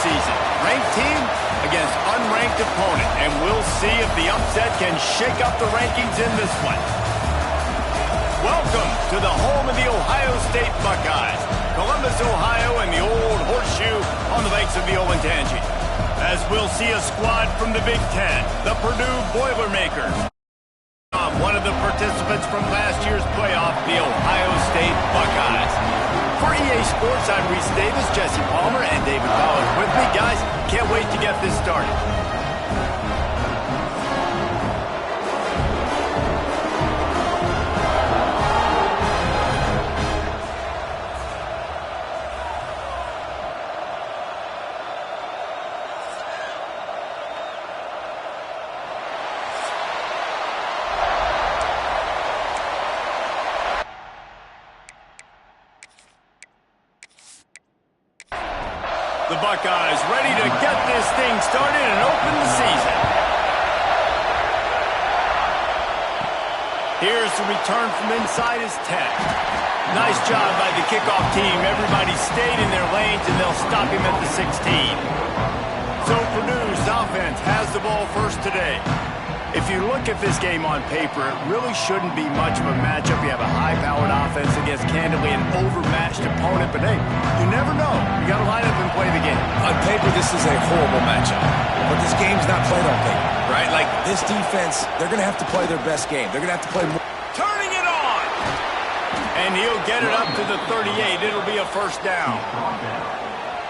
season. Ranked team against unranked opponent, and we'll see if the upset can shake up the rankings in this one. Welcome to the home of the Ohio State Buckeyes, Columbus, Ohio, and the old horseshoe on the banks of the Olentangy. As we'll see a squad from the Big Ten, the Purdue Boilermakers. One of the participants from last year's playoff, the Ohio State Buckeyes. For EA Sports, I'm Reese Davis, Jesse Palmer, and David Powell with me. Guys, can't wait to get this started. The Buckeyes ready to get this thing started and open the season. Here's the return from inside his 10. Nice job by the kickoff team. Everybody stayed in their lanes, and they'll stop him at the 16. So Purdue's offense has the ball first today. If you look at this game on paper, it really shouldn't be much of a matchup. You have a high-powered offense against, candidly, an overmatched opponent. But, hey, you never know. You got to line up and play the game. On paper, this is a horrible matchup. But this game's not played on paper, right? Like, this defense, they're going to have to play their best game. They're going to have to play more. Turning it on! And he'll get it up to the 38. It'll be a first down.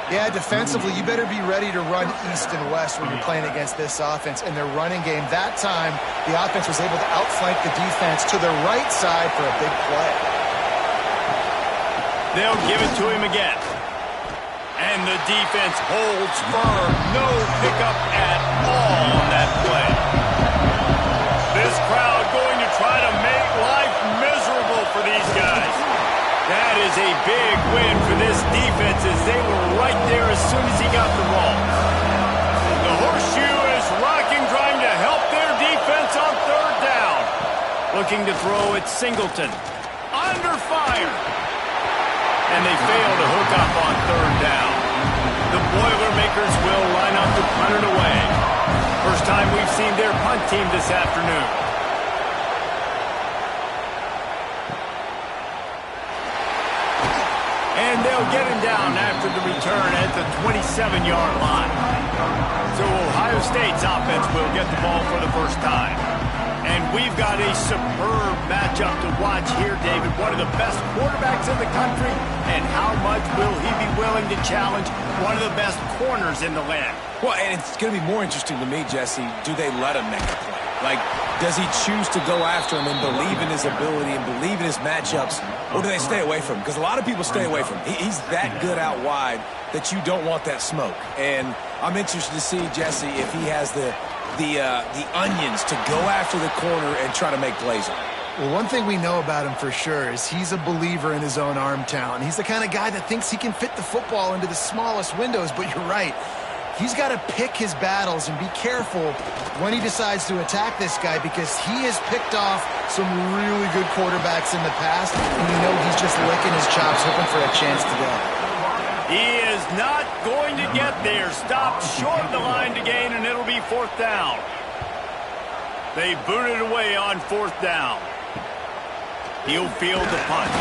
Yeah, defensively, you better be ready to run east and west when you're playing against this offense. In their running game, that time, the offense was able to outflank the defense to the right side for a big play. They'll give it to him again. And the defense holds firm. No pickup at all on that play. This crowd going to try to make life miserable for these guys. That is a big win for this defense as they were right there as soon as he got the ball. The horseshoe is rocking, trying to help their defense on third down. Looking to throw it Singleton. Under fire. And they fail to hook up on third down. The Boilermakers will line up to punt it away. First time we've seen their punt team this afternoon. And they'll get him down after the return at the 27-yard line. So Ohio State's offense will get the ball for the first time. And we've got a superb matchup to watch here, David. One of the best quarterbacks in the country. And how much will he be willing to challenge one of the best corners in the land? Well, and it's going to be more interesting to me, Jesse, do they let him make a play? Like, does he choose to go after him and believe in his ability and believe in his matchups, or do they stay away from him? Because a lot of people stay away from him. He's that good out wide that you don't want that smoke. And I'm interested to see, Jesse, if he has the onions to go after the corner and try to make plays on it. Well, one thing we know about him for sure is he's a believer in his own arm talent. He's the kind of guy that thinks he can fit the football into the smallest windows, but you're right. He's got to pick his battles and be careful when he decides to attack this guy because he has picked off some really good quarterbacks in the past, and you know he's just licking his chops, hoping for a chance today. He is not going to get there. Stopped short of the line to gain, and it'll be fourth down. They booted away on fourth down. He'll field the punt.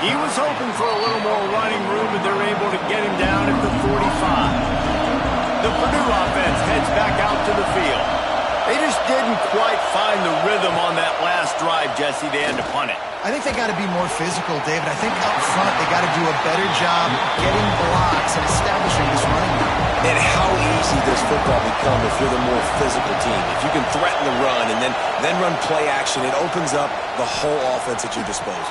He was hoping for a little more running room, but they're able to get him down at the 45. The Purdue offense heads back out to the field. They just didn't quite find the rhythm on that last drive, Jesse. They had to punt it. I think they got to be more physical, David. I think up front they got to do a better job getting blocks and establishing this running game. And how easy does football become if you're the more physical team? If you can threaten the run and then run play action, it opens up the whole offense at your disposal.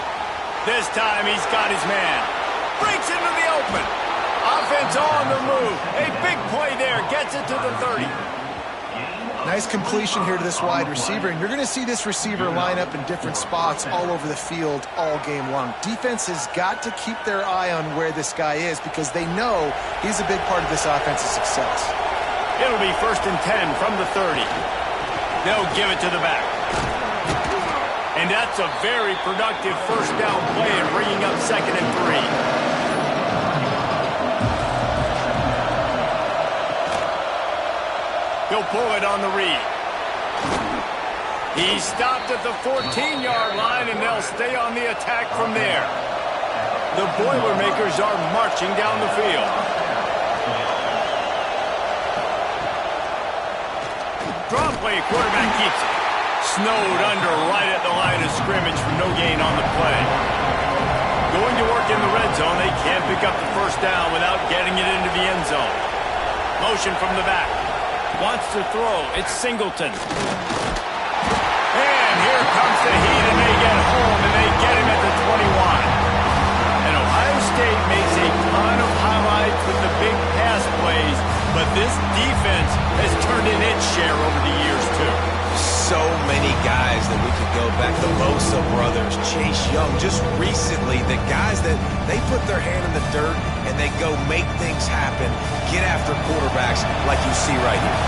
This time he's got his man. Breaks into the open. Offense on the move. A big play there. Gets it to the 30. Nice completion here to this wide receiver, and you're going to see this receiver line up in different spots all over the field all game long. Defense has got to keep their eye on where this guy is because they know he's a big part of this offense's success. It'll be 1st and 10 from the 30. They'll give it to the back. And that's a very productive first down play and bringing up 2nd and 3. He'll pull it on the read. He stopped at the 14-yard line, and they'll stay on the attack from there. The Boilermakers are marching down the field. Drop play, quarterback keeps it. Snowed under right at the line of scrimmage for no gain on the play. Going to work in the red zone, they can't pick up the first down without getting it into the end zone. Motion from the back. Wants to throw. It's Singleton. And here comes the heat, and they get home, and they get him at the 21. And Ohio State makes a ton of highlights with the big pass plays, but this defense has turned in its share over the years, too. So many guys that we could go back. The Bosa brothers, Chase Young. Just recently, the guys that they put their hand in the dirt and they go make things happen, get after quarterbacks like you see right here.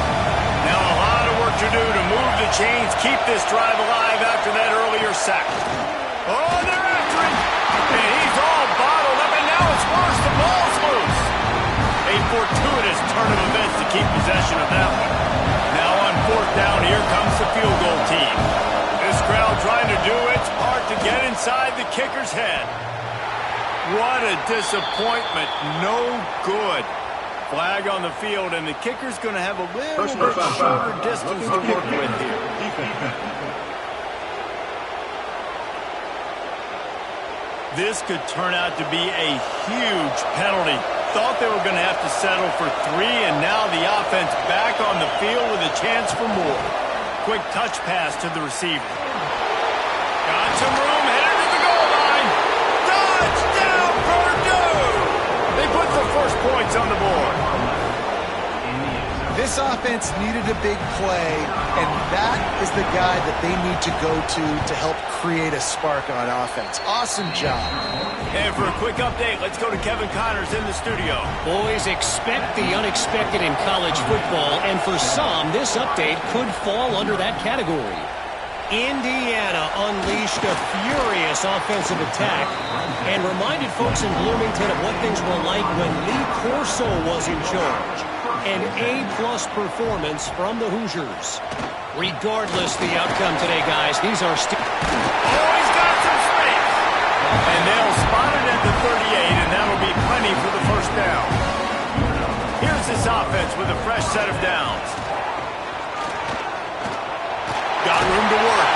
Now a lot of work to do to move the chains, keep this drive alive after that earlier sack. Oh, they're after him. And he's all bottled up, and now it's worse. The ball's loose. A fortuitous turn of events to keep possession of that one. Now on fourth down, here comes the field goal team. This crowd trying to do its part to get inside the kicker's head. What a disappointment. No good. Flag on the field, and the kicker's going to have a little bit shorter distance to work with here. This could turn out to be a huge penalty. Thought they were going to have to settle for 3, and now the offense back on the field with a chance for more. Quick touch pass to the receiver. Got some room, headed to the goal line. Touchdown, Purdue! They put the first points on the board. This offense needed a big play, and that is the guy that they need to go to help create a spark on offense. Awesome job. And for a quick update, let's go to Kevin Connors in the studio. Boys, expect the unexpected in college football, and for some, this update could fall under that category. Indiana unleashed a furious offensive attack and reminded folks in Bloomington of what things were like when Lee Corso was in charge. An A-plus performance from the Hoosiers. Regardless the outcome today, guys, these are still... Oh, he's got some space! And they'll spot it at the 38, and that'll be plenty for the first down. Here's this offense with a fresh set of downs. Got room to work.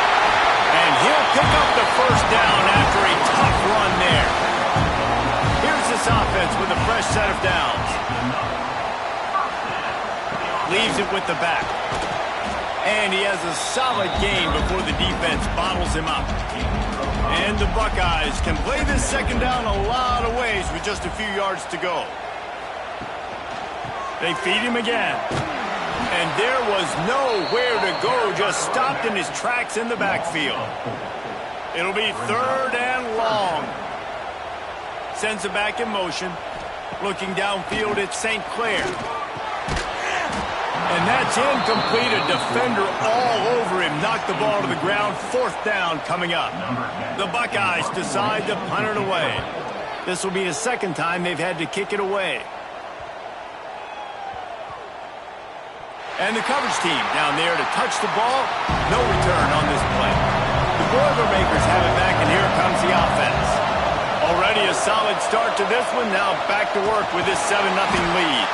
And he'll pick up the first down after a tough run there. Here's this offense with a fresh set of downs. Leaves it with the back. And he has a solid gain before the defense bottles him up. And the Buckeyes can play this second down a lot of ways with just a few yards to go. They feed him again. And there was nowhere to go, just stopped in his tracks in the backfield. It'll be third and long. Sends it back in motion. Looking downfield, it's St. Clair. And that's incomplete. A defender all over him. Knocked the ball to the ground. Fourth down coming up. The Buckeyes decide to punt it away. This will be the second time they've had to kick it away. And the coverage team down there to touch the ball. No return on this play. The Boilermakers have it back, and here comes the offense. Already a solid start to this one. Now back to work with this 7-0 lead.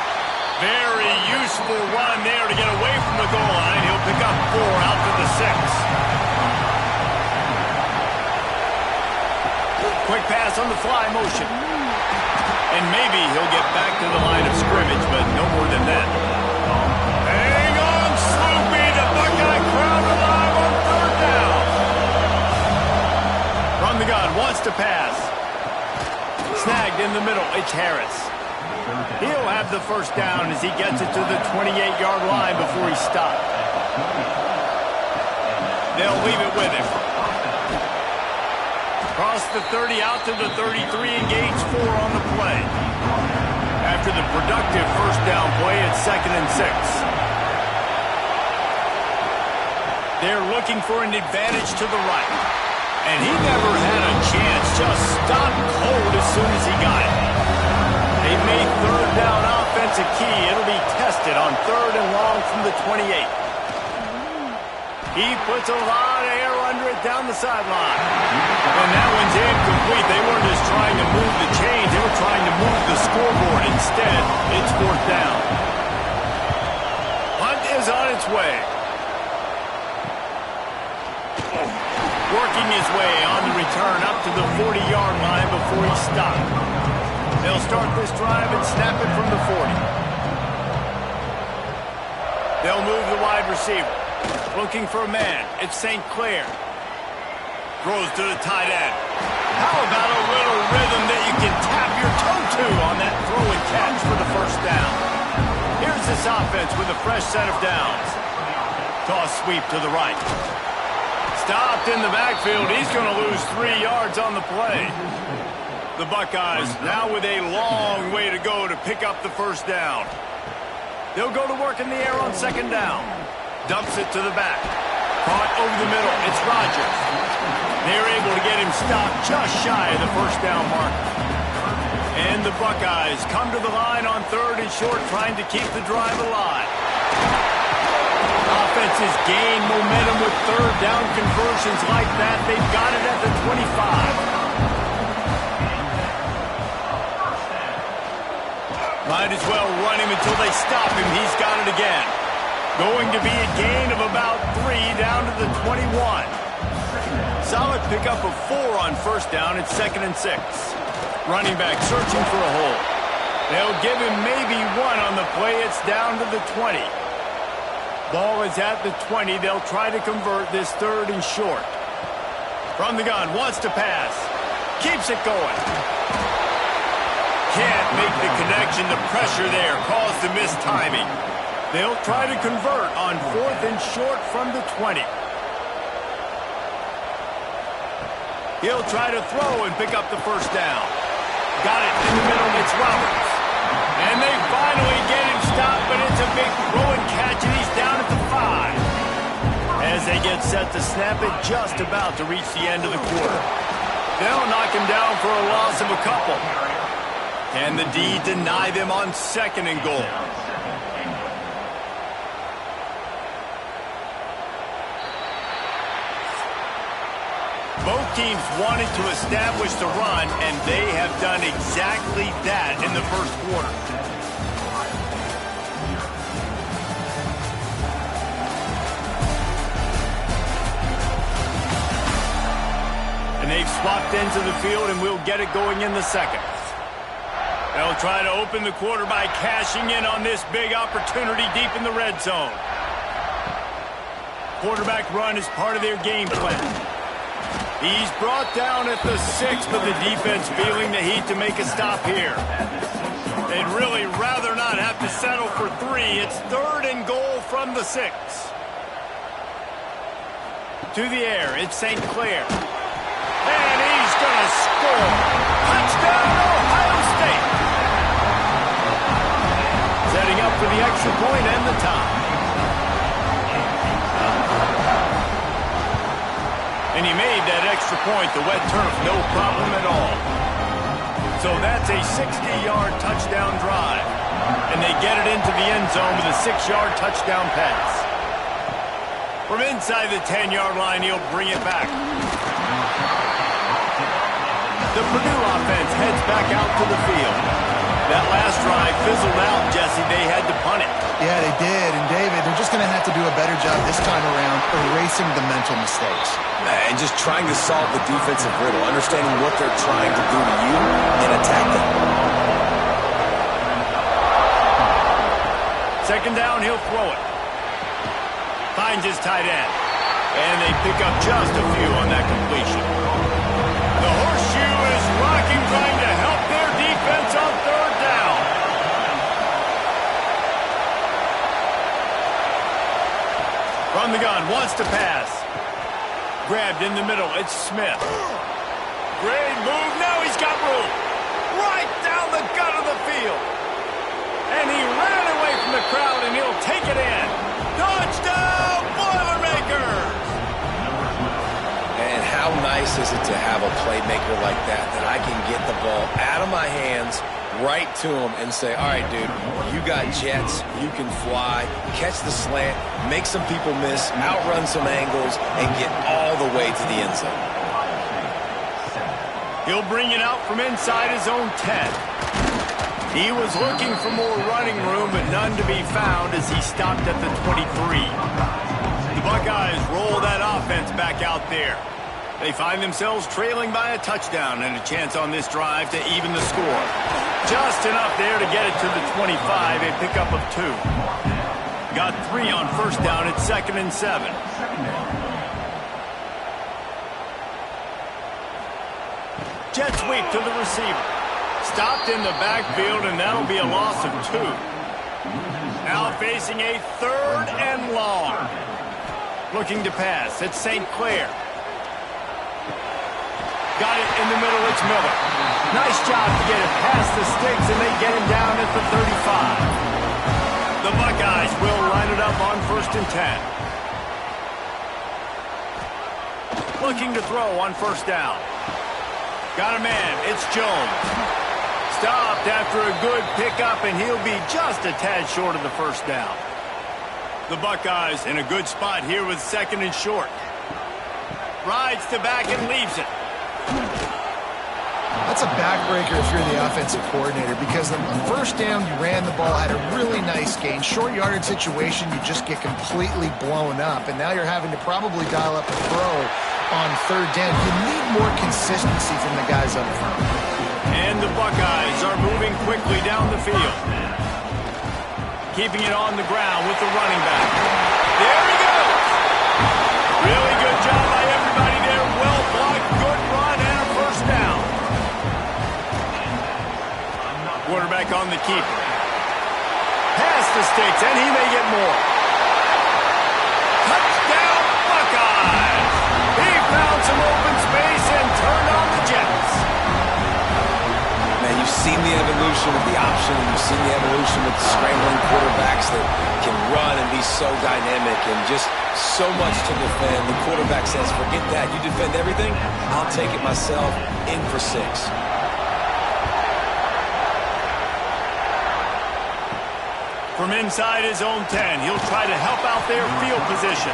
Very useful run there to get away from the goal line. He'll pick up 4 out to the 6. Quick pass on the fly motion. And maybe he'll get back to the line of scrimmage, but no more than that. Hang on, Sloopy. The Buckeye crowd alive on third down. From the gun, wants to pass. Snagged in the middle. It's Harris. He'll have the first down as he gets it to the 28-yard line before he stopped. They'll leave it with him. Across the 30, out to the 33, engage 4 on the play. After the productive first down play, it's 2nd and 6. They're looking for an advantage to the right. And he never had a chance, just stopped cold as soon as he got it. They've made third down offense a key. It'll be tested it on 3rd and long from the 28. He puts a lot of air under it down the sideline. And that one's incomplete. They weren't just trying to move the chains. They were trying to move the scoreboard. Instead, it's 4th down. Hunt is on its way. Working his way on the return up to the 40-yard line before he stopped. They'll start this drive and snap it from the 40. They'll move the wide receiver. Looking for a man. It's St. Clair. Throws to the tight end. How about a little rhythm that you can tap your toe to on that throw and catch for the 1st down? Here's this offense with a fresh set of downs. Toss sweep to the right. Stopped in the backfield. He's going to lose 3 yards on the play. The Buckeyes now with a long way to go to pick up the 1st down. They'll go to work in the air on 2nd down. Dumps it to the back. Caught over the middle. It's Rodgers. They're able to get him stopped just shy of the 1st down mark. And the Buckeyes come to the line on 3rd and short, trying to keep the drive alive. Offenses gain momentum with 3rd down conversions like that. They've got it at the 25. Might as well run him until they stop him. He's got it again. Going to be a gain of about 3 down to the 21. Solid pickup of 4 on 1st down. It's 2nd and 6. Running back searching for a hole. They'll give him maybe 1 on the play. It's down to the 20. Ball is at the 20. They'll try to convert this 3rd and short. From the gun, wants to pass. Keeps it going. Can't make the connection. The pressure there caused the missed timing. They'll try to convert on 4th and short from the 20. He'll try to throw and pick up the 1st down. Got it in the middle. It's Roberts. And they finally get him stopped, but it's a big throw and catch, and he's down at the 5. As they get set to snap it, just about to reach the end of the quarter. They'll knock him down for a loss of a couple. Can the D deny them on 2nd and goal? Both teams wanted to establish the run, and they have done exactly that in the 1st quarter. And they've swapped ends of the field, and we'll get it going in the 2nd. They'll try to open the quarter by cashing in on this big opportunity deep in the red zone. Quarterback run is part of their game plan. He's brought down at the 6, but the defense feeling the heat to make a stop here. They'd really rather not have to settle for 3. It's 3rd and goal from the 6. To the air, it's St. Clair. And he's going to score. Touchdown, Ohio State. Setting up for the extra point and the tie. And he made that extra point, the wet turf, no problem at all. So that's a 60-yard touchdown drive. And they get it into the end zone with a 6-yard touchdown pass. From inside the 10-yard line, he'll bring it back. The Purdue offense heads back out to the field. That last drive fizzled out, Jesse. They had to punt it. Yeah, they did. And, David, they're just going to have to do a better job this time around erasing the mental mistakes. And just trying to solve the defensive riddle, understanding what they're trying to do to you and attack them. 2nd down, he'll throw it. Finds his tight end. And they pick up just a few on that completion. The horseshoe is rocking, trying to help their defense on 3rd down. From the gun, wants to pass. Grabbed in the middle, it's Smith. Great move, now he's got room. Right down the gut of the field. And he ran away from the crowd, and he'll take it in. Touchdown, Boilermakers! And how nice nice is it to have a playmaker like that I can get the ball out of my hands right to him and say, all right, dude, you got jets, you can fly, catch the slant, make some people miss, outrun some angles, and get all the way to the end zone. He'll bring it out from inside his own 10. He was looking for more running room, but none to be found as he stopped at the 23. The Buckeyes roll that offense back out there. They find themselves trailing by a touchdown and a chance on this drive to even the score. Just enough there to get it to the 25, a pickup of 2. Got 3 on first down at 2nd and 7. Jet sweep to the receiver. Stopped in the backfield, and that'll be a loss of 2. Now facing a 3rd and long. Looking to pass. It's St. Clair. Got it in the middle. It's Miller. Nice job to get it past the sticks, and they get him down at the 35. The Buckeyes will line it up on 1st and 10. Looking to throw on 1st down. Got a man. It's Jones. Stopped after a good pickup, and he'll be just a tad short of the 1st down. The Buckeyes in a good spot here with 2nd and short. Rides to back and leaves it. That's a backbreaker if you're the offensive coordinator, because on 1st down you ran the ball, had a really nice gain. Short yardage situation, you just get completely blown up, and now you're having to probably dial up a throw on 3rd down. You need more consistency from the guys up front. And the Buckeyes are moving quickly down the field. Keeping it on the ground with the running back. There he goes! Really good job by everybody there. Well blocked, good run, and a 1st down. Quarterback on the keeper. Past the sticks, and he may get more. Touchdown, Buckeyes! He found some open space and turned on the Jets. Man, you've seen the evolution of the option. You've seen the evolution with the scrambling quarterbacks that can run and be so dynamic and just so much to defend. The quarterback says, forget that. You defend everything, I'll take it myself. In for 6. From inside his own 10, he'll try to help out their field position.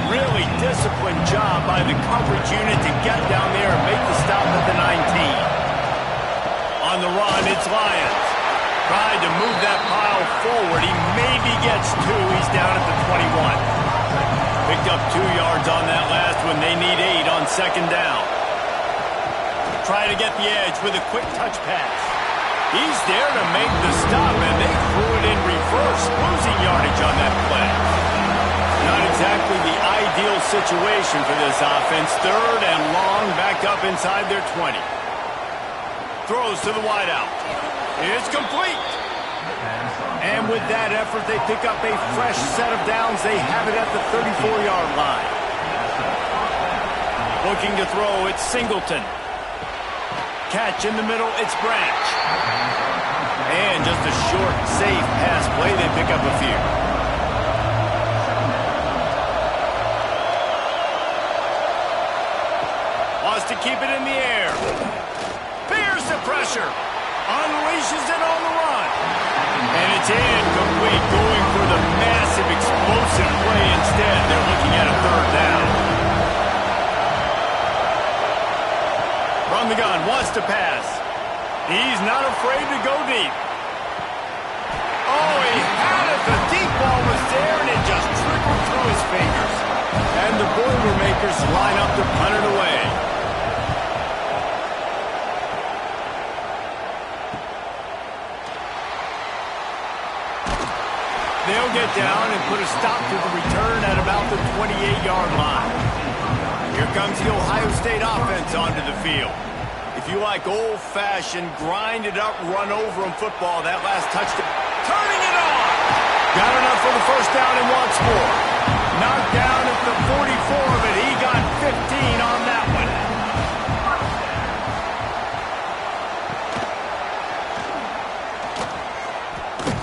Really disciplined job by the coverage unit to get down there and make the stop at the 19. On the run, it's Lyons. Tried to move that pile forward. He maybe gets 2. He's down at the 21. Picked up 2 yards on that last one. They need 8 on 2nd down. Try to get the edge with a quick touch pass. He's there to make the stop, and they threw it in reverse, losing yardage on that play. Not exactly the ideal situation for this offense. 3rd and long, back up inside their 20. Throws to the wideout. It's complete. And with that effort, they pick up a fresh set of downs. They have it at the 34-yard line. Looking to throw, it's Singleton. Catch in the middle, it's Branch. And just a short, safe pass play. They pick up a few. Wants to keep it in the air. Fears the pressure. Unleashes it on the run. And it's incomplete, going for the massive, explosive play instead. They're looking at a 3rd down. From the gun, wants to pass. He's not afraid to go deep. Oh, he had it. The deep ball was there, and it just trickled through his fingers. And the Boilermakers line up to punt it away. They'll get down and put a stop to the return at about the 28-yard line. Here comes the Ohio State offense onto the field. If you like old-fashioned, grind-it-up, run-over-'em football, that last touchdown, turning it on! Got enough for the 1st down and wants more. Knocked down at the 44, but he got 15 on that one.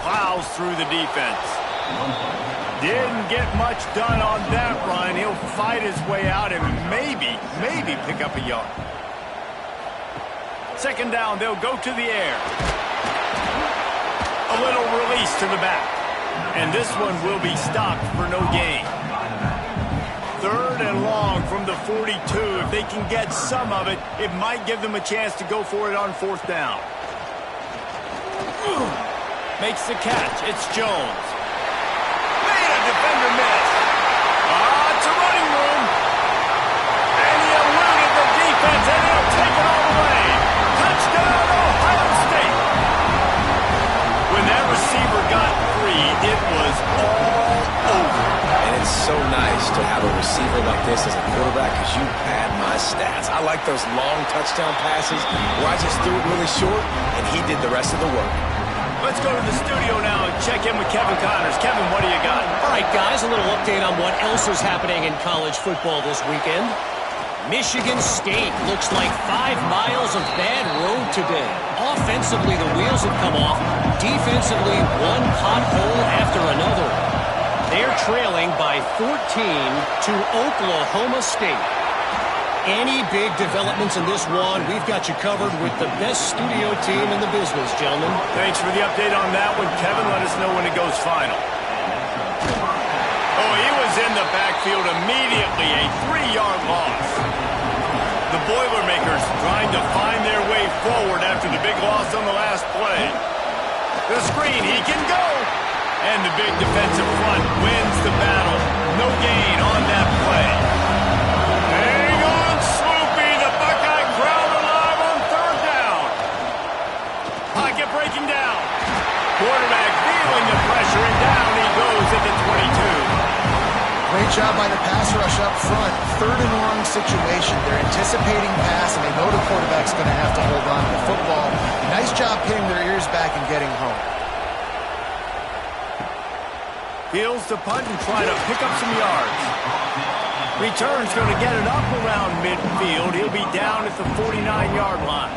Plows through the defense. Didn't get much done on that run. He'll fight his way out and maybe pick up a yard. Second down, they'll go to the air. A little release to the back. And this one will be stopped for no gain. Third and long from the 42. If they can get some of it, it might give them a chance to go for it on fourth down. Makes the catch. It's Jones. Made a defender miss. It's a running room. And he eluded the defense, and he'll take it all the way. Touchdown, Ohio State. When that receiver got free, it was all over. And it's so nice to have a receiver like this as a quarterback because you pad my stats. I like those long touchdown passes where I just threw it really short, and he did the rest of the work. Let's go to the studio now and check in with Kevin Connors. Kevin, what do you got? All right, guys, a little update on what else is happening in college football this weekend. Michigan State looks like 5 miles of bad road today. Offensively, the wheels have come off. Defensively, one pothole after another. They're trailing by 14 to Oklahoma State. Any big developments in this one, we've got you covered with the best studio team in the business, gentlemen. Thanks for the update on that one, Kevin. Let us know when it goes final. Oh, he was in the backfield immediately, a 3-yard loss. The Boilermakers trying to find their way forward after the big loss on the last play. The screen, he can go. And the big defensive front wins the battle. No gain on that play. Hang on, Sloopy. The Buckeye crowd alive on third down. Pocket breaking down. Quarterback feeling the pressure, and down he goes at the 22. Great job by the pass rush up front. Third and long situation. They're anticipating pass, and they know the quarterback's going to have to hold on to the football. Nice job pinning their ears back and getting home. Feels the punt and try to pick up some yards. Return's going to get it up around midfield. He'll be down at the 49-yard line.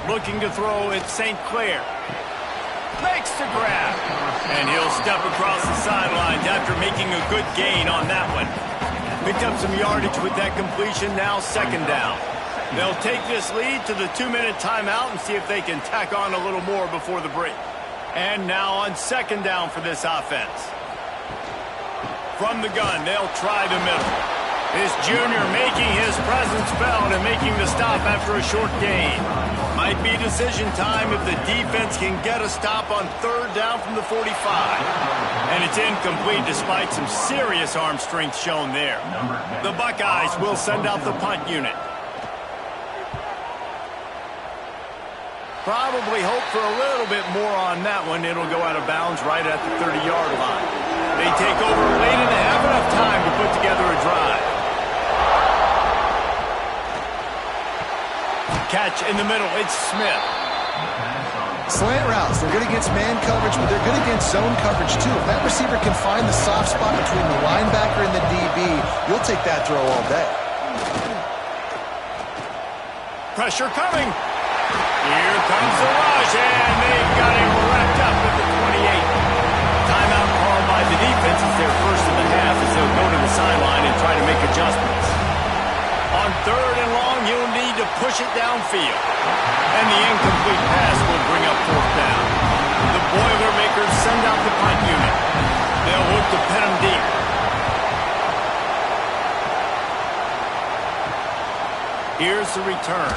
Looking to throw at St. Clair. Makes the grab. And he'll step across the sidelines after making a good gain on that one. Picked up some yardage with that completion. Now second down. They'll take this lead to the 2-minute timeout and see if they can tack on a little more before the break. And now on second down for this offense. From the gun, they'll try the middle. This junior making his presence felt and making the stop after a short gain. Might be decision time if the defense can get a stop on third down from the 45. And it's incomplete despite some serious arm strength shown there. The Buckeyes will send out the punt unit. Probably hope for a little bit more on that one. It'll go out of bounds right at the 30-yard line. They take over late and they have enough time to put together a drive. Catch in the middle. It's Smith. Slant routes. They're good against man coverage, but they're good against zone coverage, too. If that receiver can find the soft spot between the linebacker and the DB, you'll take that throw all day. Pressure coming. Here comes the rush, and they've got him wrapped up at the 28. Timeout called by the defense is their first of the half as they'll go to the sideline and try to make adjustments. On third and long, you'll need to push it downfield. And the incomplete pass will bring up fourth down. The Boilermakers send out the punt unit. They'll look to pin them deep. Here's the return.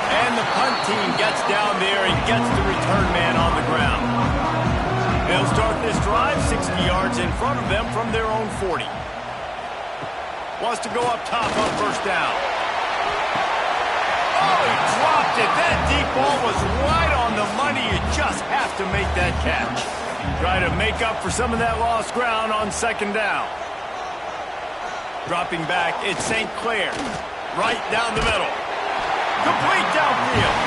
And the punt team gets down there and gets the return man on the ground. They'll start this drive 60 yards in front of them from their own 40. Wants to go up top on first down. Oh, he dropped it. That deep ball was right on the money. You just have to make that catch. Try to make up for some of that lost ground on second down. Dropping back, it's St. Clair. Right down the middle. Complete downfield.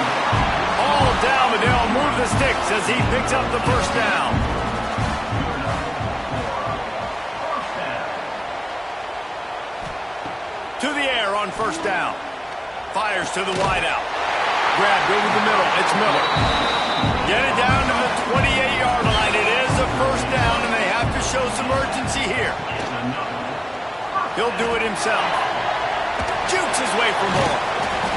All down, but they'll move the sticks as he picks up the first down. To the air on first down. Fires to the wideout. Grabbed over the middle. It's Miller. Get it down to the 28-yard line. It is a first down, and they have to show almost emergency here. He'll do it himself. Jukes his way for more.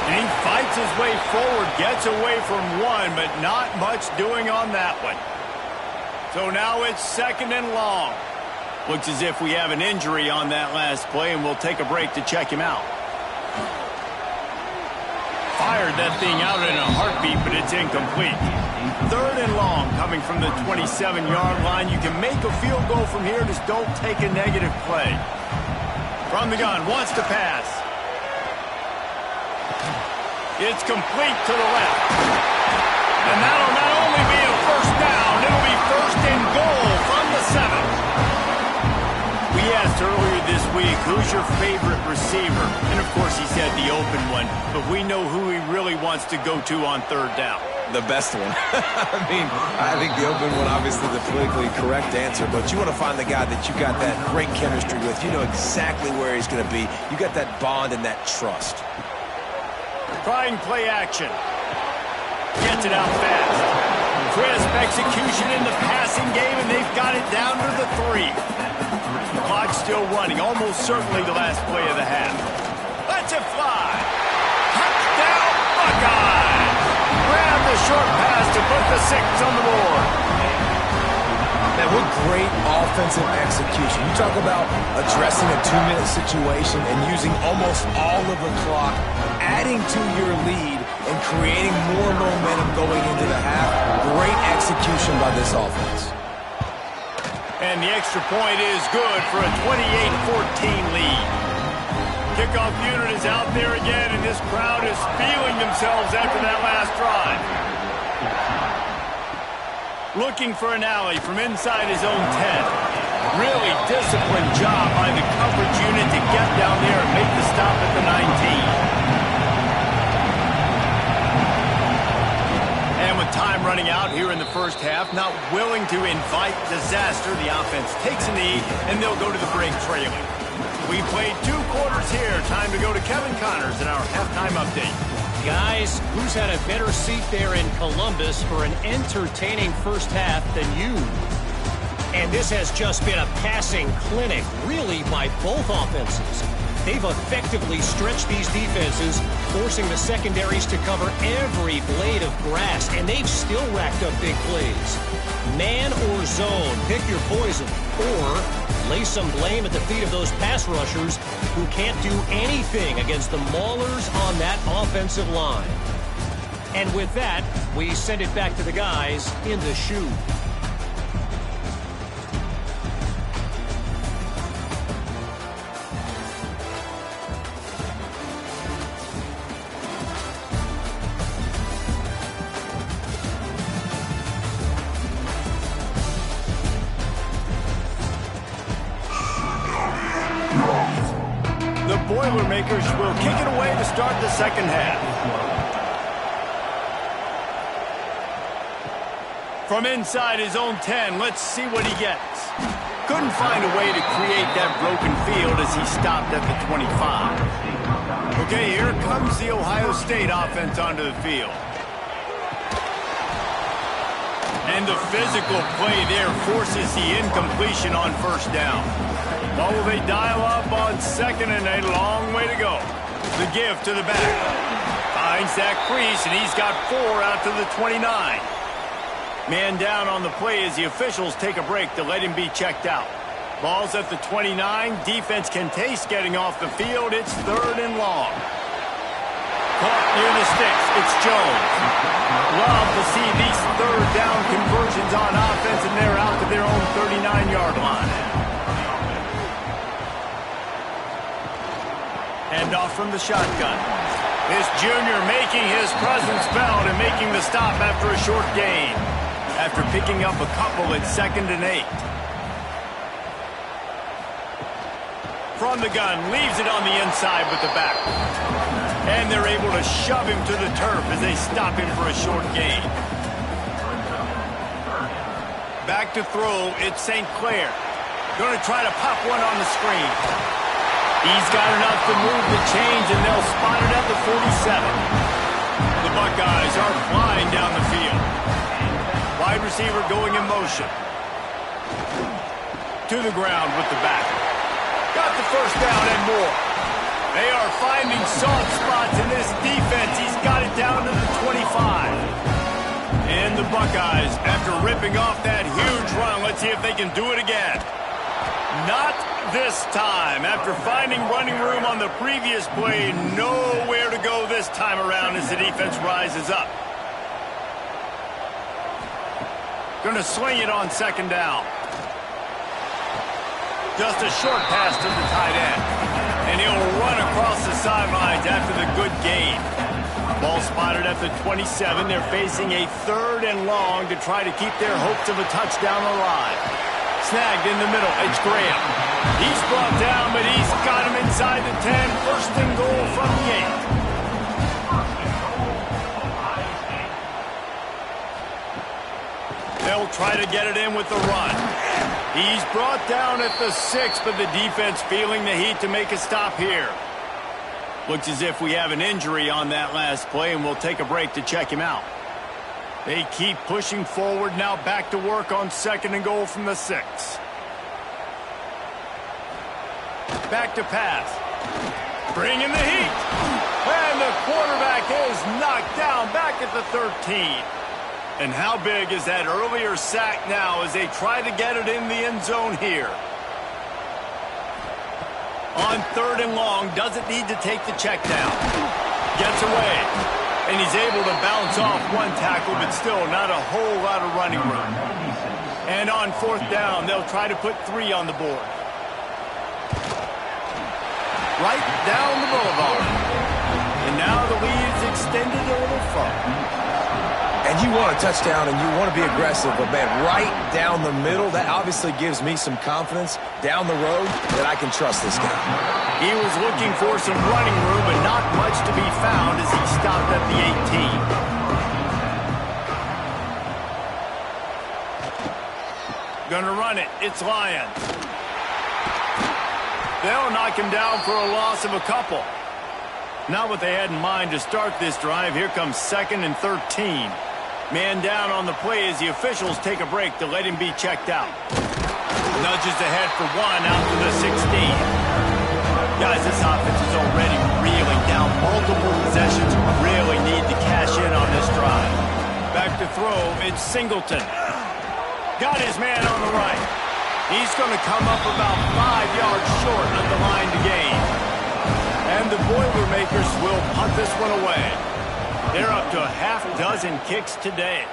And he fights his way forward, gets away from one, but not much doing on that one. So now it's 2nd and long. Looks as if we have an injury on that last play, and we'll take a break to check him out. Fired that thing out in a heartbeat, but it's incomplete. 3rd and long coming from the 27-yard line. You can make a field goal from here, just don't take a negative play. From the gun, wants to pass. It's complete to the left. And that'll not only be a first down, it'll be 1st and goal from the 7. We asked earlier this week, who's your favorite receiver? And of course he said the open one, but we know who he really wants to go to on 3rd down. The best one. I think the open one, obviously the politically correct answer, but you want to find the guy that you got that great chemistry with. You know exactly where he's going to be. You got that bond and that trust. Trying play action. Gets it out fast. Crisp execution in the passing game, and they've got it down to the 3. Clock's still running, almost certainly the last play of the half. Let's it fly. Touchdown, Buckeyes. Grab the short pass to put the 6 on the board. Man, what great offensive execution. You talk about addressing a 2-minute situation and using almost all of the clock, adding to your lead and creating more momentum going into the half. Great execution by this offense. And the extra point is good for a 28-14 lead. Kickoff unit is out there again, and this crowd is feeling themselves after that last drive. Looking for an alley from inside his own 10. Really disciplined job by the coverage unit to get down there and make the stop at the 19. And with time running out here in the first half, not willing to invite disaster, the offense takes a knee, and they'll go to the break trailing. We played 2 quarters here. Time to go to Kevin Connors in our halftime update. Guys, who's had a better seat there in Columbus for an entertaining first half than you? And this has just been a passing clinic, really, by both offenses. They've effectively stretched these defenses, forcing the secondaries to cover every blade of grass, and they've still racked up big plays. Man or zone, pick your poison, or lay some blame at the feet of those pass rushers who can't do anything against the maulers on that offensive line. And with that, we send it back to the guys in the shoe. Boilermakers will kick it away to start the second half. From inside his own 10, let's see what he gets. Couldn't find a way to create that broken field as he stopped at the 25. Okay, here comes the Ohio State offense onto the field. And the physical play there forces the incompletion on first down. What will they dial up on 2nd and a long way to go? The give to the back. Finds that crease, and he's got 4 out to the 29. Man down on the play as the officials take a break to let him be checked out. Ball's at the 29. Defense can taste getting off the field. It's 3rd and long. Caught near the sticks. It's Jones. Love to see these 3rd down conversions on offense, and they're out to their own 39-yard line. Hand off from the shotgun. This junior making his presence felt and making the stop after a short gain. After picking up a couple at 2nd and 8. From the gun, leaves it on the inside with the back. And they're able to shove him to the turf as they stop him for a short gain. Back to throw, it's St. Clair. Going to try to pop one on the screen. He's got enough to move the chains, and they'll spot it at the 47. The Buckeyes are flying down the field. Wide receiver going in motion. to the ground with the back. Got the first down and more. They are finding soft spots in this defense. He's got it down to the 25. And the Buckeyes, after ripping off that huge run, let's see if they can do it again. Not this time. After finding running room on the previous play, nowhere to go this time around as the defense rises up. Going to sling it on second down. Just a short pass to the tight end. And he'll run across the sidelines after the good gain. Ball spotted at the 27. They're facing a 3rd and long to try to keep their hopes of a touchdown alive. Snagged in the middle. It's Graham. He's brought down, but he's got him inside the 10. First and goal from the 8. They'll try to get it in with the run. He's brought down at the 6, but the defense feeling the heat to make a stop here. Looks as if we have an injury on that last play, and we'll take a break to check him out. They keep pushing forward, now back to work on 2nd and goal from the 6. Back to pass. Bringing the heat. And the quarterback is knocked down back at the 13. And how big is that earlier sack now as they try to get it in the end zone here? On 3rd and long, doesn't need to take the check down. Gets away. And he's able to bounce off one tackle, but still not a whole lot of running room. And on 4th down, they'll try to put 3 on the board. Right down the boulevard. And now the lead is extended a little further. And you want a touchdown and you want to be aggressive, but man, right down the middle, that obviously gives me some confidence down the road that I can trust this guy. He was looking for some running room, but not much to be found as he stopped at the 18. Gonna run it. It's Lions. They'll knock him down for a loss of a couple. Not what they had in mind to start this drive. Here comes 2nd and 13. Man down on the play as the officials take a break to let him be checked out. Nudges ahead for 1 out to the 16. Guys, this offense is already reeling down multiple possessions. Really need to cash in on this drive. Back to throw, it's Singleton. Got his man on the right. He's going to come up about 5 yards short of the line to gain. And the Boilermakers will punt this one away. They're up to a half-dozen kicks today.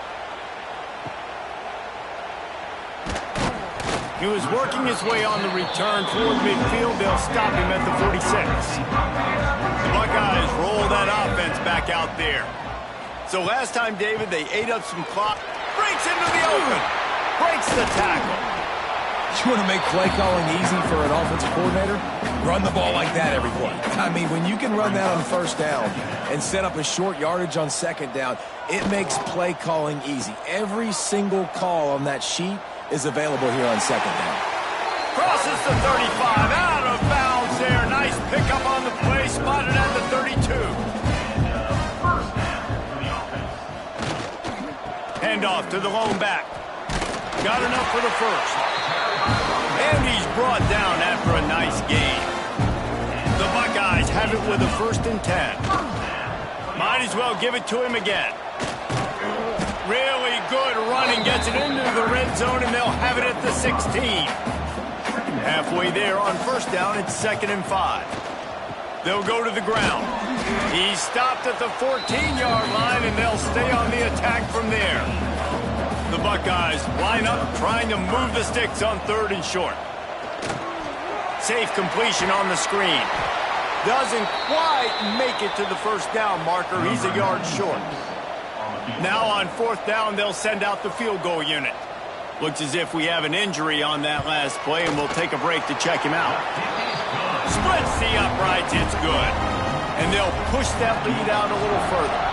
He was working his way on the return toward midfield. They'll stop him at the 46. The Buckeyes roll that offense back out there. So last time, David, they ate up some clock. Breaks into the open. Breaks the tackle. You want to make play calling easy for an offensive coordinator? Run the ball like that every play. I mean, when you can run that on 1st down and set up a short yardage on 2nd down, it makes play calling easy. Every single call on that sheet is available here on 2nd down. Crosses the 35, out of bounds there. Nice pickup on the play, spotted at the 32. Handoff to the lone back. Got enough for the first. And he's brought down after a nice gain. The Buckeyes have it with a 1st and 10. Might as well give it to him again. Really good running, gets it into the red zone, and they'll have it at the 16. Halfway there on 1st down, it's 2nd and 5. They'll go to the ground. He stopped at the 14-yard line, and they'll stay on the attack from there. The Buckeyes line up, trying to move the sticks on 3rd and short. Safe completion on the screen. Doesn't quite make it to the 1st down marker. He's a yard short. Now on 4th down, they'll send out the field goal unit. Looks as if we have an injury on that last play, and we'll take a break to check him out. Splits the uprights, it's good. And they'll push that lead out a little further.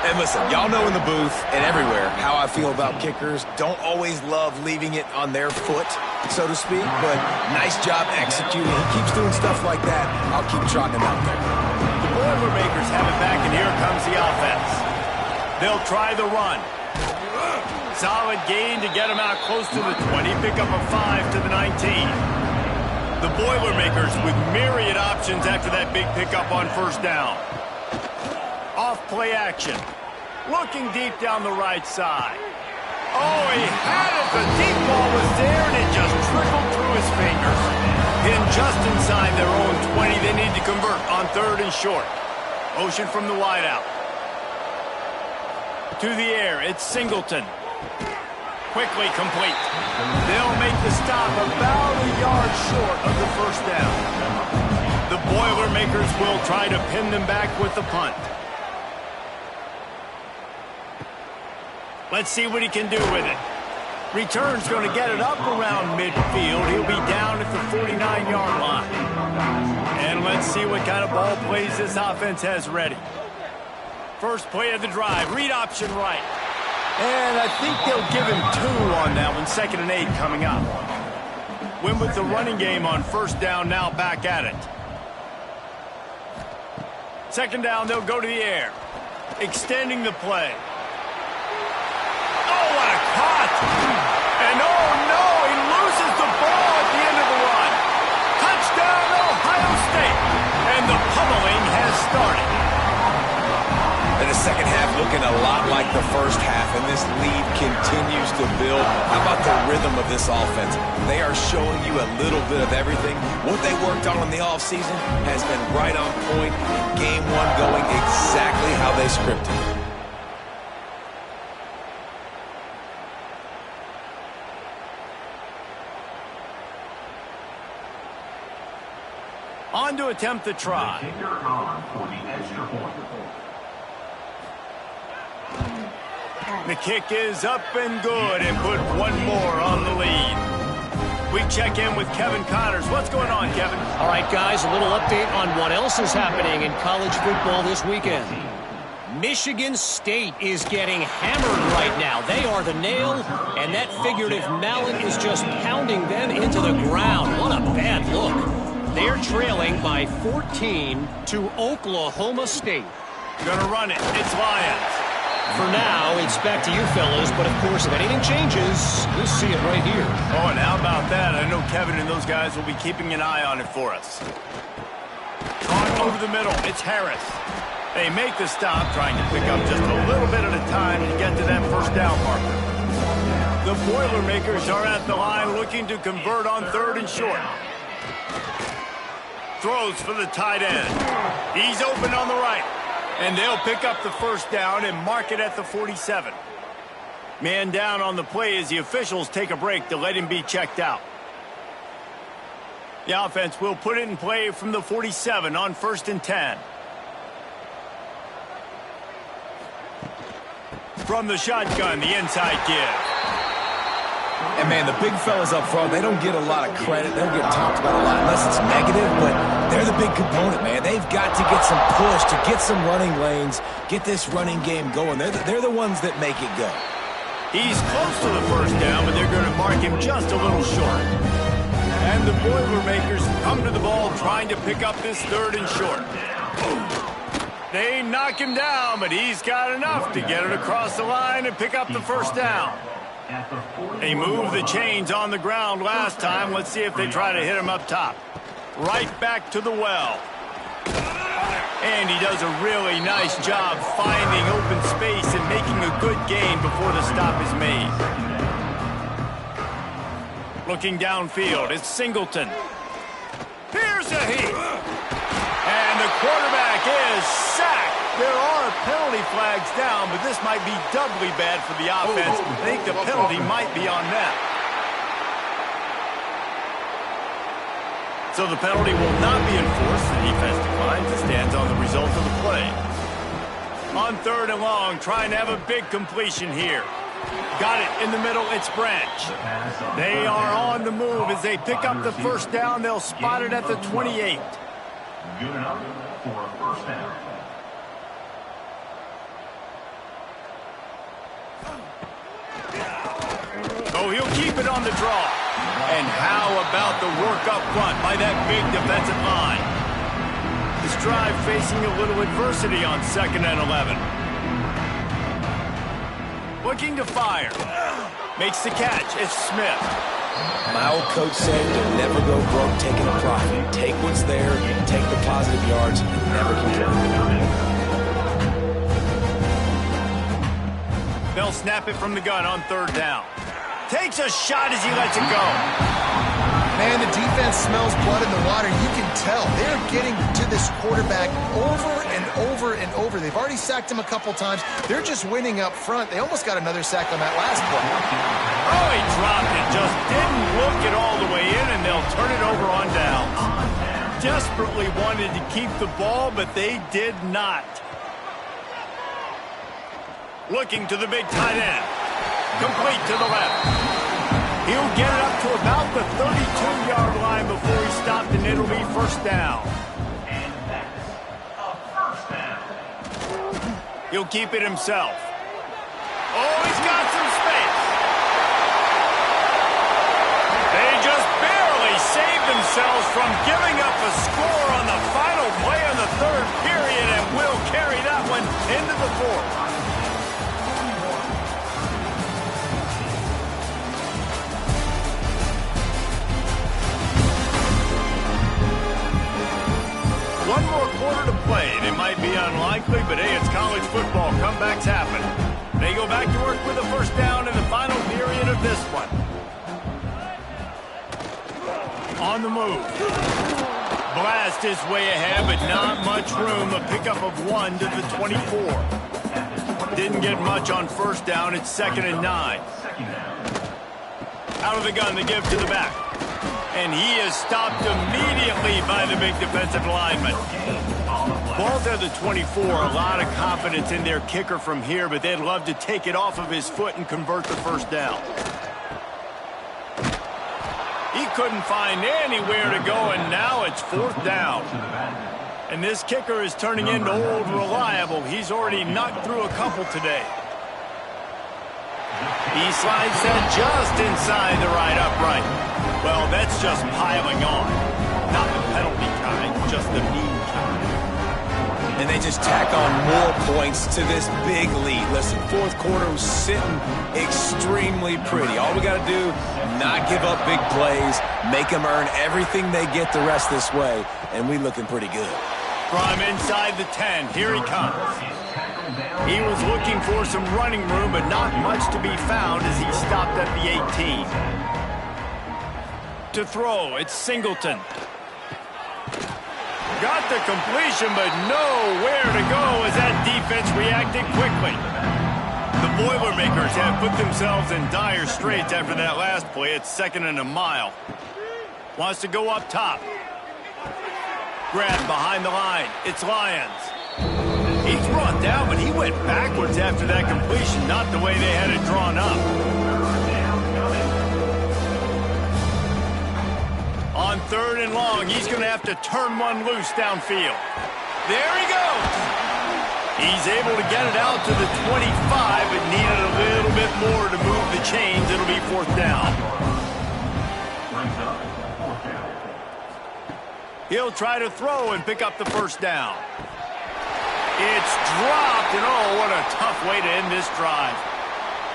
And listen, y'all know in the booth and everywhere how I feel about kickers. Don't always love leaving it on their foot, so to speak, but nice job executing. He keeps doing stuff like that. I'll keep trotting him out there. The Boilermakers have it back, and here comes the offense. They'll try the run. Solid gain to get him out close to the 20. Pick up a 5 to the 19. The Boilermakers with myriad options after that big pickup on first down. Off play action. Looking deep down the right side. Oh, he had it. The deep ball was there, and it just trickled through his fingers. In just inside their own 20, they need to convert on 3rd and short. Motion from the wideout. To the air, it's Singleton. Quickly complete. They'll make the stop about a yard short of the first down. The Boilermakers will try to pin them back with the punt. Let's see what he can do with it. Return's going to get it up around midfield. He'll be down at the 49-yard line. And let's see what kind of ball plays this offense has ready. First play of the drive. Read option right. And I think they'll give him 2 on that one. 2nd and 8 coming up. Win with the running game on first down, now back at it. 2nd down, they'll go to the air. Extending the play. Oh, what a cut! And oh no, he loses the ball at the end of the run. Touchdown, Ohio State. And the pummeling has started. And the second half looking a lot like the first half, and this lead continues to build. How about the rhythm of this offense? They are showing you a little bit of everything. What they worked on in the offseason has been right on point. Game 1 going exactly how they scripted. On to attempt the try. The kick is up and good, and put one more on the lead. We check in with Kevin Connors. What's going on, Kevin? All right, guys, a little update on what else is happening in college football this weekend. Michigan State is getting hammered right now. They are the nail, and that figurative mallet is just pounding them into the ground. What a bad look. They're trailing by 14 to Oklahoma State. Gonna run it. It's Lions. For now, it's back to you fellas, but of course, if anything changes, we'll see it right here. Oh, and how about that? I know Kevin and those guys will be keeping an eye on it for us. Caught over the middle. It's Harris. They make the stop, trying to pick up just a little bit at a time to get to that first down marker. The Boilermakers are at the line looking to convert on 3rd and short. Throws for the tight end. He's open on the right. And they'll pick up the first down and mark it at the 47. Man down on the play as the officials take a break to let him be checked out. The offense will put it in play from the 47 on 1st and 10. From the shotgun, the inside give. And, man, the big fellas up front, they don't get a lot of credit. They don't get talked about a lot unless it's negative, but they're the big component, man. They've got to get some push, to get some running lanes, get this running game going. They're the ones that make it go. He's close to the first down, but they're going to mark him just a little short. And the Boilermakers come to the ball trying to pick up this 3rd and short. They knock him down, but he's got enough to get it across the line and pick up the first down. They moved the chains on the ground last time. Let's see if they try to hit him up top. Right back to the well. And he does a really nice job finding open space and making a good gain before the stop is made. Looking downfield, it's Singleton. Here's a heat. And the quarterback is sacked. There are penalty flags down, but this might be doubly bad for the offense. I think the penalty might be on them. So the penalty will not be enforced. The defense declines and stands on the result of the play. On 3rd and long, trying to have a big completion here. Got it in the middle, it's Branch. They are on the move as they pick up the first down. They'll spot it at the 28. Good enough for a first down. Oh, he'll keep it on the draw. And how about the work up front by that big defensive line? This drive facing a little adversity on 2nd and 11. Looking to fire. Makes the catch. It's Smith. My old coach said you'll never go broke taking a profit. Take what's there, take the positive yards, and never complain. They'll snap it from the gun on 3rd down. Takes a shot as he lets it go. Man, the defense smells blood in the water. You can tell. They're getting to this quarterback over and over and over. They've already sacked him a couple times. They're just winning up front. They almost got another sack on that last play. Oh, he dropped it. Just didn't look it all the way in, and they'll turn it over on downs. Desperately wanted to keep the ball, but they did not. Looking to the big tight end. Complete to the left. He'll get it up to about the 32-yard line before he stopped, and it'll be 1st down. And that's a 1st down. He'll keep it himself. Oh, he's got some space. They just barely saved themselves from giving up a score on the final play of the 3rd period, and will carry that one into the 4th. One more quarter to play. They might be unlikely, but hey, it's college football. Comebacks happen. They go back to work with a 1st down in the final period of this one. On the move. Blast his way ahead, but not much room. A pickup of 1 to the 24. Didn't get much on 1st down. It's 2nd and 9. Out of the gun, the give to the back. And he is stopped immediately by the big defensive lineman. Ball's at the 24. A lot of confidence in their kicker from here, but they'd love to take it off of his foot and convert the 1st down. He couldn't find anywhere to go, and now it's 4th down. And this kicker is turning into old reliable. He's already knocked through a couple today. He slides that just inside the right upright. Well, that's just piling on. Not the penalty kind, just the mean kind. And they just tack on more points to this big lead. Listen, 4th quarter was sitting extremely pretty. All we got to do, not give up big plays, make them earn everything they get the rest this way, and we looking pretty good. From inside the 10, here he comes. He was looking for some running room, but not much to be found as he stopped at the 18. To throw, it's Singleton. Got the completion, but nowhere to go as that defense reacted quickly. The Boilermakers have put themselves in dire straits after that last play. It's 2nd and a mile. Wants to go up top. Grab behind the line. It's Lyons. He's brought down, but he went backwards after that completion, not the way they had it drawn up. On 3rd and long, he's going to have to turn one loose downfield. There he goes. He's able to get it out to the 25, but needed a little bit more to move the chains. It'll be 4th down. He'll try to throw and pick up the 1st down. It's dropped, and oh, what a tough way to end this drive.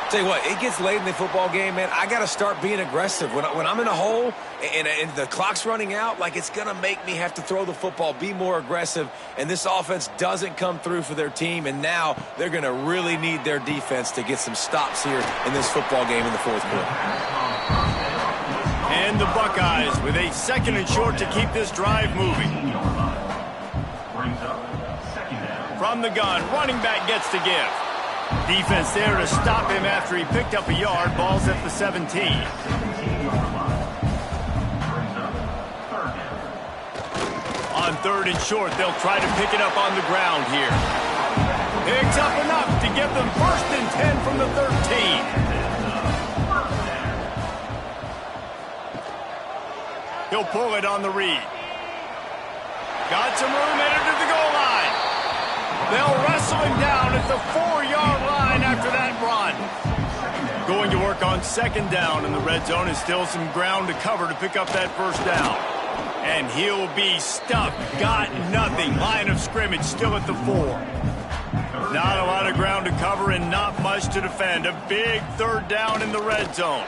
Tell you what, it gets late in the football game, man. I got to start being aggressive. When I'm in a hole and the clock's running out, like, it's going to make me have to throw the football, be more aggressive, and this offense doesn't come through for their team, and now they're going to really need their defense to get some stops here in this football game in the 4th quarter. And the Buckeyes with a 2nd and short to keep this drive moving. From the gun, running back gets to give. Defense there to stop him after he picked up a yard. Ball's at the 17. On 3rd and short, they'll try to pick it up on the ground here. Picks up enough to give them 1st and 10 from the 13. He'll pull it on the read. Got some room headed to the goal line. They'll wrestle him down at the 4-yard line after that run. Going to work on 2nd down, and the red zone is still some ground to cover to pick up that 1st down. And he'll be stuck. Got nothing. Line of scrimmage still at the 4. Not a lot of ground to cover and not much to defend. A big third down in the red zone.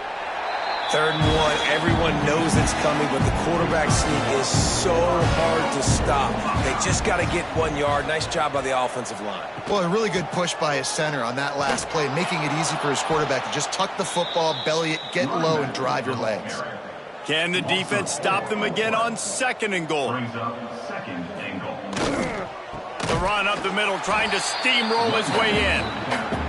3rd and 1, everyone knows it's coming, but the quarterback sneak is so hard to stop. They just got to get 1 yard. Nice job by the offensive line. Well, a really good push by his center on that last play, making it easy for his quarterback to just tuck the football, belly it, get low, and drive your legs. Can the defense stop them again on 2nd and goal? Brings up 2nd and goal. The run up the middle, trying to steamroll his way in.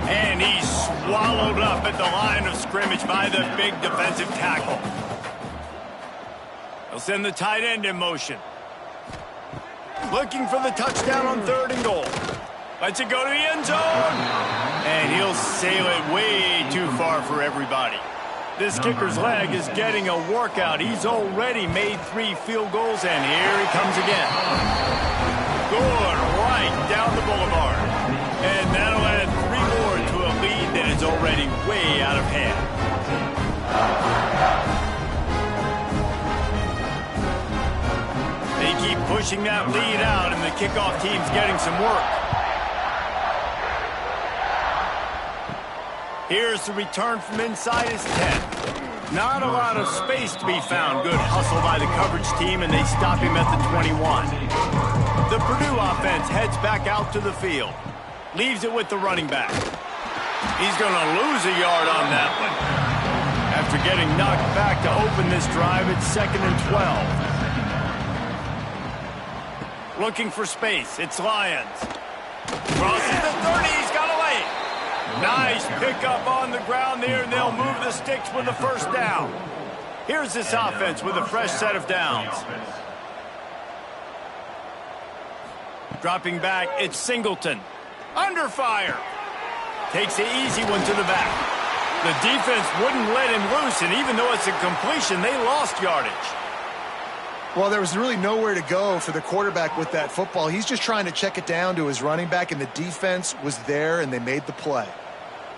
And he's swallowed up at the line of scrimmage by the big defensive tackle. He'll send the tight end in motion. Looking for the touchdown on 3rd and goal. Lets it go to the end zone. And he'll sail it way too far for everybody. This kicker's leg is getting a workout. He's already made 3 field goals, and here he comes again. Good, right down the boulevard. And that'll add 3 more to a lead that is already way out of hand. They keep pushing that lead out, and the kickoff team's getting some work. Here's the return from inside his 10. Not a lot of space to be found. Good hustle by the coverage team, and they stop him at the 21. The Purdue offense heads back out to the field. Leaves it with the running back. He's going to lose a yard on that one. After getting knocked back to open this drive, it's 2nd and 12. Looking for space. It's Lions. Crosses the 30. He's got away. Nice pickup on the ground there, and they'll move the sticks with the 1st down. Here's this offense with a fresh set of downs. Dropping back, it's Singleton. Under fire. Takes the easy one to the back. The defense wouldn't let him loose, and even though it's a completion, they lost yardage. Well, there was really nowhere to go for the quarterback with that football. He's just trying to check it down to his running back, and the defense was there, and they made the play.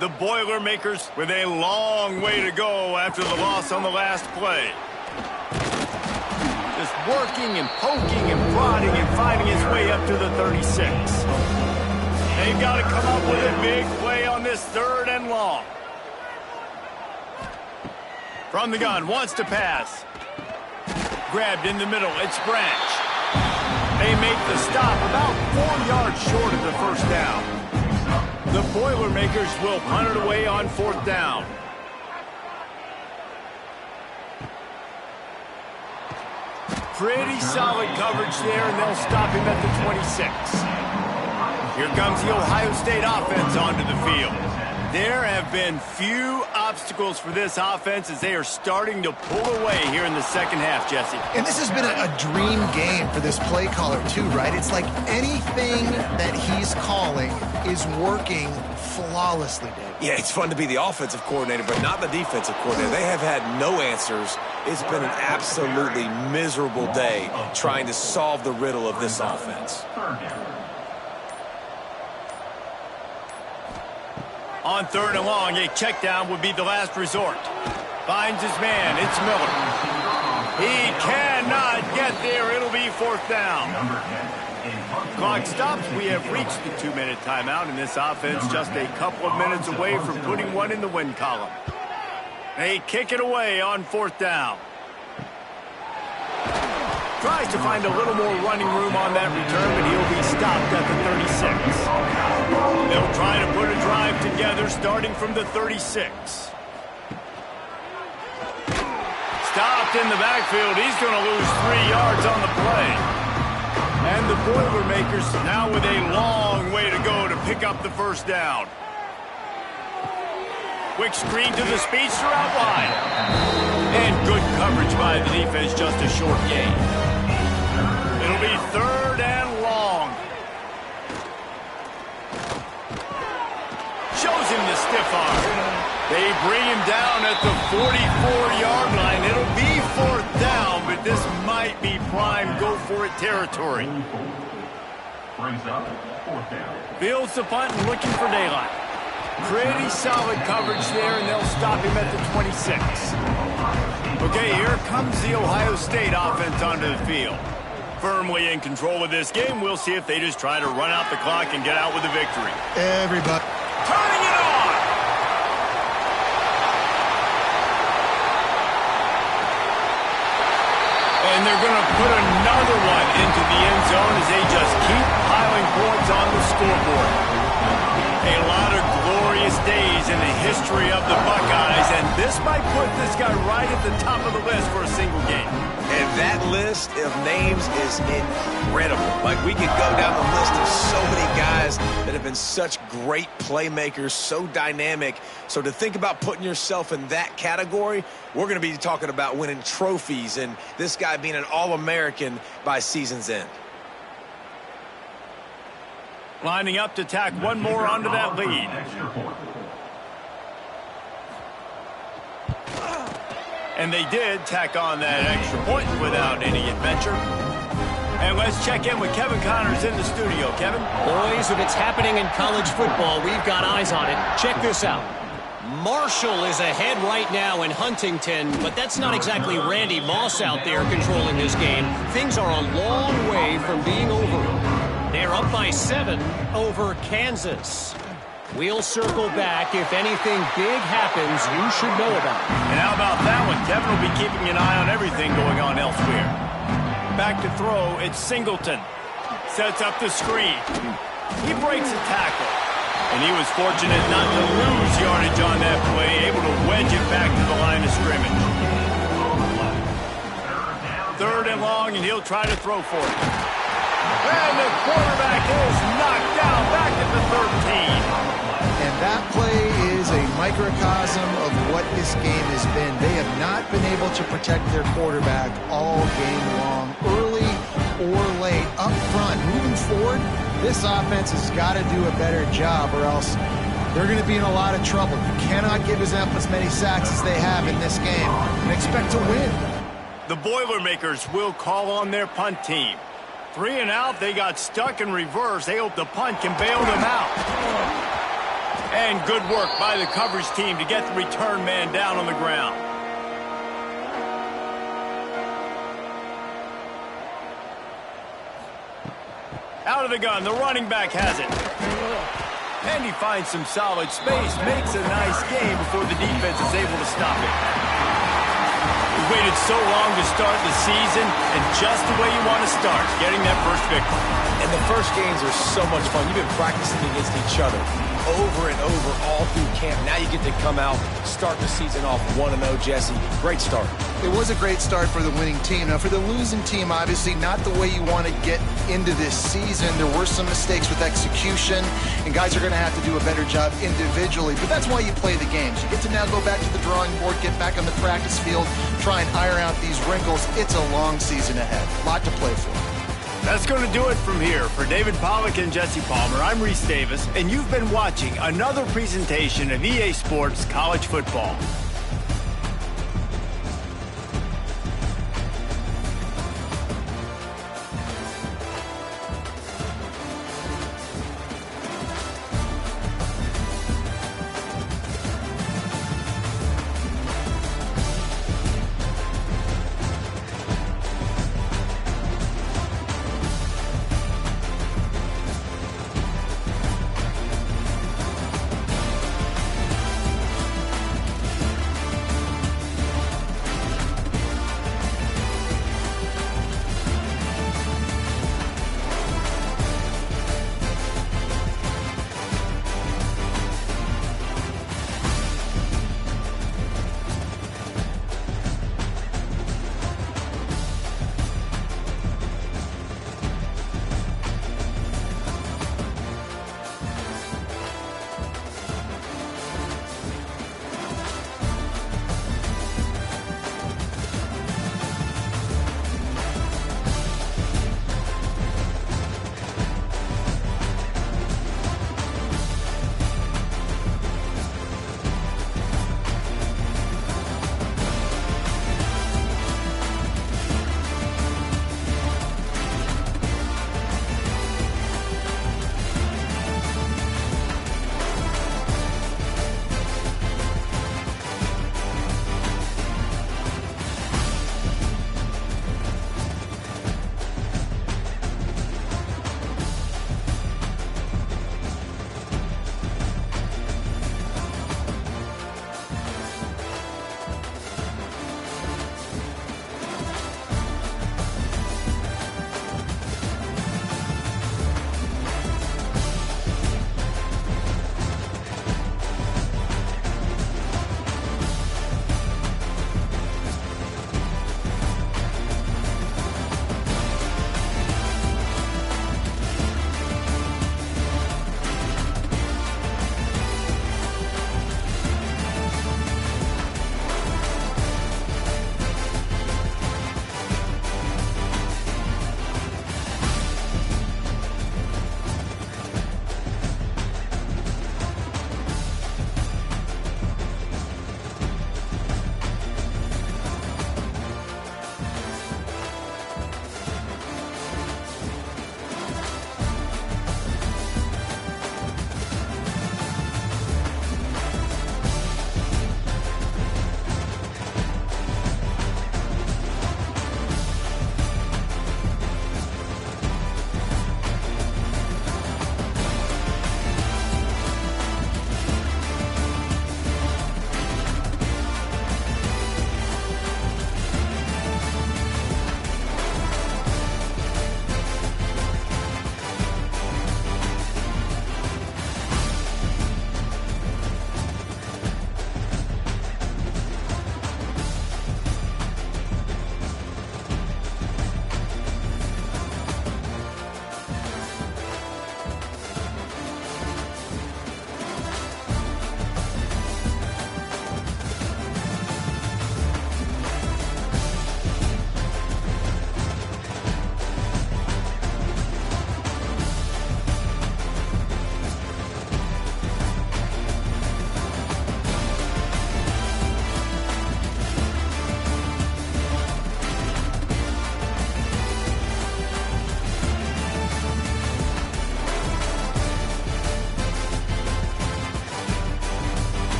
The Boilermakers with a long way to go after the loss on the last play. Just working and poking and prodding and finding his way up to the 36. They've got to come up with a big play on this 3rd and long. From the gun, wants to pass. Grabbed in the middle, it's Branch. They make the stop about 4 yards short of the 1st down. The Boilermakers will punt it away on 4th down. Pretty solid coverage there, and they'll stop him at the 26. Here comes the Ohio State offense onto the field. There have been few obstacles for this offense as they are starting to pull away here in the 2nd half, Jesse. And this has been a dream game for this play caller, too, right? It's like anything that he's calling is working flawlessly, Dave. Yeah, it's fun to be the offensive coordinator, but not the defensive coordinator. They have had no answers. It's been an absolutely miserable day trying to solve the riddle of this offense. On 3rd and long, a check down would be the last resort. Finds his man. It's Miller. He cannot get there. It'll be 4th down. Clock stops. We have reached the 2-minute timeout, and this offense just a couple of minutes away from putting one in the win column. They kick it away on 4th down. Tries to find a little more running room on that return, but he'll be stopped at the 36. They'll try to put a drive together starting from the 36. Stopped in the backfield. He's going to lose 3 yards on the play. And the Boilermakers now with a long way to go to pick up the 1st down. Quick screen to the speedster out wide. And good coverage by the defense, just a short gain. It'll be 3rd and long. Shows him the stiff arm. They bring him down at the 44-yard line. It'll be 4th down, but this might be prime go-for-it territory. Brings up 4th down. Fields the punt and looking for daylight. Pretty solid coverage there, and they'll stop him at the 26. Okay, here comes the Ohio State offense onto the field. Firmly in control of this game. We'll see if they just try to run out the clock and get out with a victory. Everybody. Turning it on! And they're going to put another one into the end zone as they just keep piling points on the scoreboard. A lot of glorious days in the history of the Buckeyes, and this might put this guy right at the top of the list for a single game. And that list of names is incredible. Like, we could go down the list of so many guys that have been such great playmakers, so dynamic. So to think about putting yourself in that category, we're going to be talking about winning trophies and this guy being an All-American by season's end. Lining up to tack one more onto that lead. And they did tack on that extra point without any adventure. And let's check in with Kevin Connors in the studio. Kevin? Boys, if it's happening in college football, we've got eyes on it. Check this out. Marshall is ahead right now in Huntington, but that's not exactly Randy Moss out there controlling this game. Things are a long way from being over. They're up by 7 over Kansas. We'll circle back. If anything big happens, you should know about it. And how about that one? Kevin will be keeping an eye on everything going on elsewhere. Back to throw, it's Singleton. Sets up the screen. He breaks a tackle. And he was fortunate not to lose yardage on that play, able to wedge it back to the line of scrimmage. 3rd and long, and he'll try to throw for it. And the quarterback is knocked down back at the 13. And that play is a microcosm of what this game has been. They have not been able to protect their quarterback all game long, early or late, up front. Moving forward, this offense has got to do a better job or else they're going to be in a lot of trouble. You cannot give as many sacks as they have in this game and expect to win. The Boilermakers will call on their punt team. 3 and out, they got stuck in reverse. They hope the punt can bail them out. And good work by the coverage team to get the return man down on the ground. Out of the gun, the running back has it. And he finds some solid space, makes a nice game before the defense is able to stop it. We waited so long to start the season, and just the way you want to start, getting that first victory. And the first games are so much fun. You've been practicing against each other over and over all through camp. Now you get to come out, start the season off 1-0, Jesse. Great start. It was a great start for the winning team. Now, for the losing team, obviously not the way you want to get into this season. There were some mistakes with execution, and guys are going to have to do a better job individually. But that's why you play the games. You get to now go back to the drawing board, get back on the practice field, try and iron out these wrinkles. It's a long season ahead. A lot to play for. That's going to do it from here. For David Pollack and Jesse Palmer, I'm Reese Davis, and you've been watching another presentation of EA Sports College Football.